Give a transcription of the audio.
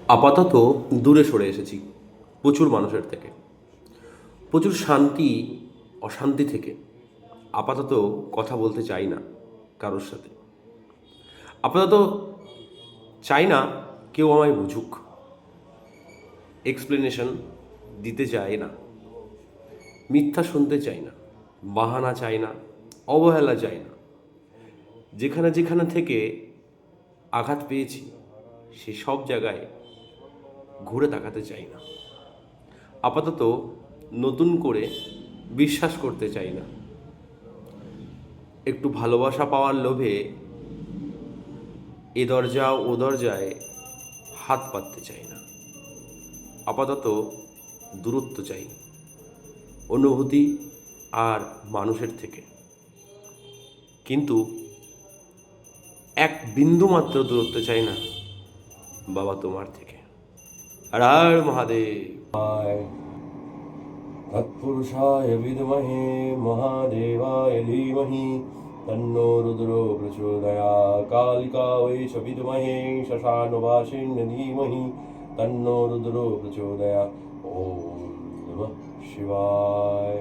আপাতত দূরে সরে এসেছি প্রচুর মানুষের থেকে, প্রচুর শান্তি অশান্তি থেকে। আপাতত কথা বলতে চাই না কারোর সাথে। আপাতত চাই না কেউ আমায় বুঝুক, এক্সপ্লেনেশন দিতে চাই না, মিথ্যা শুনতে চাই না, বাহানা চাই না, অবহেলা চাই না। যেখানে যেখানে থেকে আঘাত পেয়েছি সে সব জায়গায় ঘুরে তাকাতে চাই না। আপাতত নতুন করে বিশ্বাস করতে চাই না। একটু ভালোবাসা পাওয়ার লোভে এ দরজা ও দরজায় হাত পাততে চাই না। আপাতত দূরত্ব চাই অনুভূতি আর মানুষের থেকে, কিন্তু এক বিন্দু মাত্র দূরত্ব চাই না বাবা তোমার থেকে। আর আর মহাদেব। তৎপুরুষায় বিদ্মহে মহাদেবায় ধীমহি তন্নো রুদ্রো প্রচোদয়াৎ। কালিকা वै च विद्महे शशानवासिन्यै धीमहि तन्नो रुद्रो प्रचोदयात्। ओम नमः शिवाय।